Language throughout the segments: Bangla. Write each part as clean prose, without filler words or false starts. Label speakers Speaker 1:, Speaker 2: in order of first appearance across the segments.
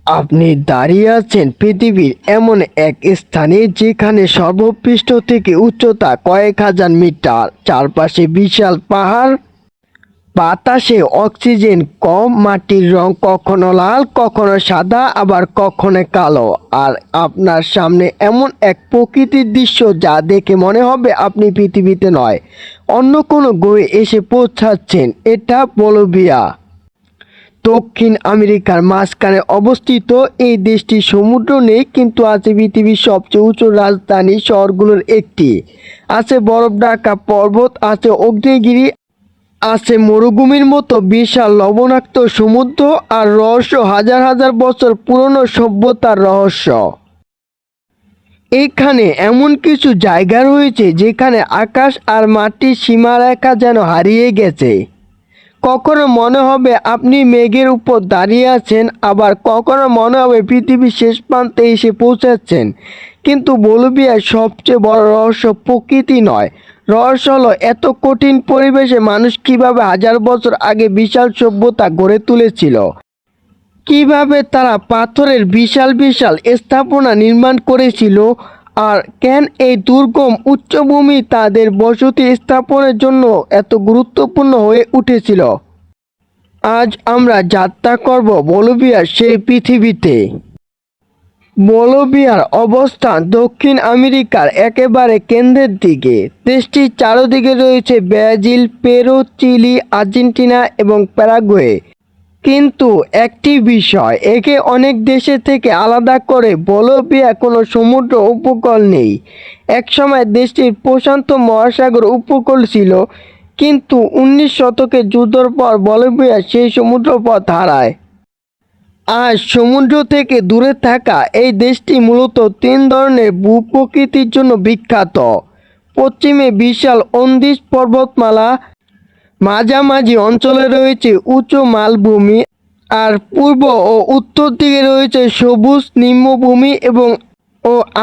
Speaker 1: আপনি দাঁড়িয়ে আছেন পৃথিবীর এমন এক স্থানে যেখানে সর্বপৃষ্ঠ থেকে উচ্চতা কয়েক হাজার মিটার, চারপাশে বিশাল পাহাড়, বাতাসে অক্সিজেন কম, মাটির রং কখনো লাল কখনো সাদা আবার কখনো কালো। আর আপনার সামনে এমন এক প্রকৃতির দৃশ্য যা দেখে মনে হবে আপনি পৃথিবীতে নয়, অন্য কোনো গ্রহে এসে পৌঁছাচ্ছেন। এটা বলিভিয়া, দক্ষিণ আমেরিকার মাঝখানে অবস্থিত। এই দেশটি সমুদ্র নেই, কিন্তু আছে পৃথিবীর সবচেয়ে উঁচু রাজধানী শহরগুলোর একটি। আছে বরফ ঢাকা পর্বত, আছে অগ্নিগিরি, আছে মরুভূমির মতো বিশাল লবণাক্ত সমুদ্র, আর রহস্য হাজার হাজার বছর পুরনো সভ্যতার রহস্য। এখানে এমন কিছু জায়গা রয়েছে যেখানে আকাশ আর মাটির সীমারেখা যেন হারিয়ে গেছে। কখনো মনে হবে আপনি মেঘের উপর দাঁড়িয়ে আছেন, আবার কখনো মনে হবে পৃথিবীর শেষ প্রান্তে এসে পৌঁছাচ্ছেন। কিন্তু বলিভিয়ার সবচেয়ে বড় রহস্য প্রকৃতি নয়, রহস্য হলো এত কঠিন পরিবেশে মানুষ কিভাবে হাজার বছর আগে বিশাল সভ্যতা গড়ে তুলেছিল। কিভাবে তারা পাথরের বিশাল বিশাল স্থাপনা নির্মাণ করেছিল, আর কেন এই দুর্গম উচ্চভূমি তাদের বসতি স্থাপনের জন্য এত গুরুত্বপূর্ণ হয়ে উঠেছিল। আজ আমরা যাত্রা করব বলিভিয়ার সেই পৃথিবীতে। বলিভিয়ার অবস্থান দক্ষিণ আমেরিকার একেবারে কেন্দ্রের দিকে। দেশটির চারদিকে রয়েছে ব্রাজিল, পেরু, চিলি, আর্জেন্টিনা এবং প্যারাগুয়ে। কিন্তু একটি বিষয় একে অনেক দেশের থেকে আলাদা করে, বলিভিয়া কোনো সমুদ্র উপকূল নেই। একসময় দেশটির প্রশান্ত মহাসাগর উপকূল ছিল, কিন্তু 19 শতকের যুদ্ধের পর বলিভিয়া সেই সমুদ্রপথ হারায়। আজ সমুদ্র থেকে দূরে থাকা এই দেশটি মূলত তিন ধরনের ভূপ্রকৃতির জন্য বিখ্যাত। পশ্চিমে বিশাল অন্দিজ পর্বতমালা, মাঝামাঝি অঞ্চলে রয়েছে উঁচু মালভূমি, আর পূর্ব ও উত্তর দিকে রয়েছে সবুজ নিম্নভূমি এবং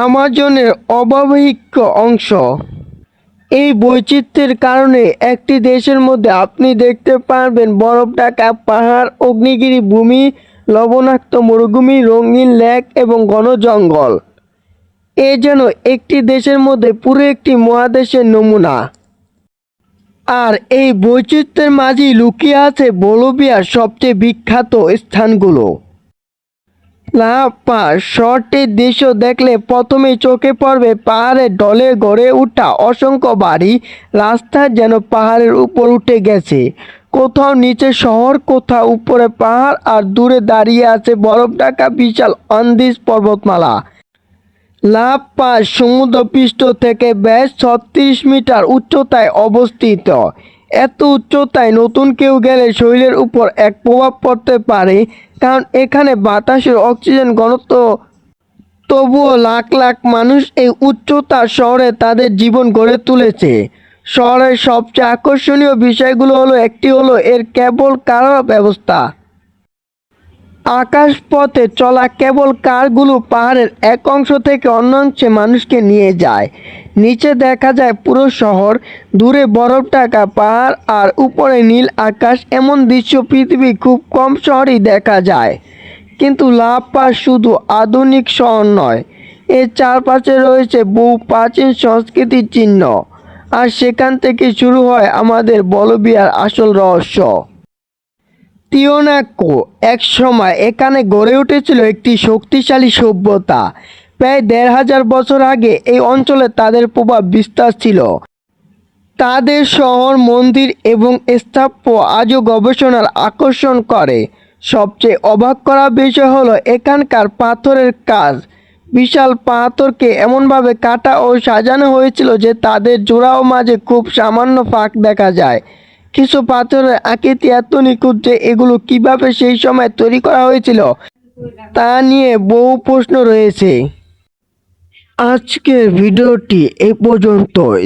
Speaker 1: আমাজনের অববাহিক অংশ। এই বৈচিত্র্যের কারণে একটি দেশের মধ্যে আপনি দেখতে পারবেন বরফ ঢাকা পাহাড়, অগ্নিগিরি ভূমি, লবণাক্ত মরুভূমি, রঙিন লেক এবং ঘন জঙ্গল। এ যেন একটি দেশের মধ্যে পুরো একটি মহাদেশের নমুনা। আর এই বৈচিত্র্যের মাঝেই লুকিয়ে আছে বলিভিয়ার সবচেয়ে বিখ্যাত স্থানগুলো। লা পাজ শহরটির দৃশ্য দেখলে প্রথমেই চোখে পড়বে পাহাড়ের ঢলে গড়ে ওঠা অসংখ্য বাড়ি। রাস্তা যেন পাহাড়ের উপর উঠে গেছে, কোথাও নিচে শহর, কোথাও উপরে পাহাড়, আর দূরে দাঁড়িয়ে আছে বরফ ঢাকা বিশাল আন্দিজ পর্বতমালা। লা পাজ সমুদ্রপৃষ্ঠ থেকে বেশ 36 মিটার উচ্চতায় অবস্থিত। এত উচ্চতায় নতুন কেউ গেলে শরীরের উপর এক প্রভাব পড়তে পারে, কারণ এখানে বাতাসের অক্সিজেন ঘনত্ব। তবুও লাখ লাখ মানুষ এই উচ্চতার শহরে তাদের জীবন গড়ে তুলেছে। শহরের সবচেয়ে আকর্ষণীয় বিষয়গুলো হলো, একটি হলো এর কেবল কার ব্যবস্থা। আকাশপথে চলা কেবল কারগুলো পাহাড়ের এক অংশ থেকে অন্য অংশে মানুষকে নিয়ে যায়। নিচে দেখা যায় পুরো শহর, দূরে বরফ ঢাকা পাহাড় আর উপরে নীল আকাশ। এমন দৃশ্য পৃথিবীর খুব কম শহরেই দেখা যায়। কিন্তু লা পাজ শুধু আধুনিক শহর নয়, এর চারপাশে রয়েছে বহু প্রাচীন সংস্কৃতির চিহ্ন, আর সেখান থেকে শুরু হয় আমাদের বলিভিয়ার আসল রহস্য। তিওনাকো, এক সময় এখানে গড়ে উঠেছিল একটি শক্তিশালী সভ্যতা। প্রায় 1500 বছর আগে এই অঞ্চলে তাদের প্রভাব বিস্তার ছিল। তাদের শহর, মন্দির এবং স্থাপত্য আজও গবেষণার আকর্ষণ করে। সবচেয়ে অবাক করা বিষয় হলো এখানকার পাথরের কাজ। বিশাল পাথরকে এমনভাবে কাটা ও সাজানো হয়েছিল যে তাদের জোড়াও মাঝে খুব সামান্য ফাঁক দেখা যায়। কিছু পাথরের আকৃতি এত নিখুঁত যে এগুলো কিভাবে সেই সময় তৈরি করা হয়েছিল তা নিয়ে বহু প্রশ্ন রয়েছে। আজকের ভিডিওটি এই পর্যন্তই।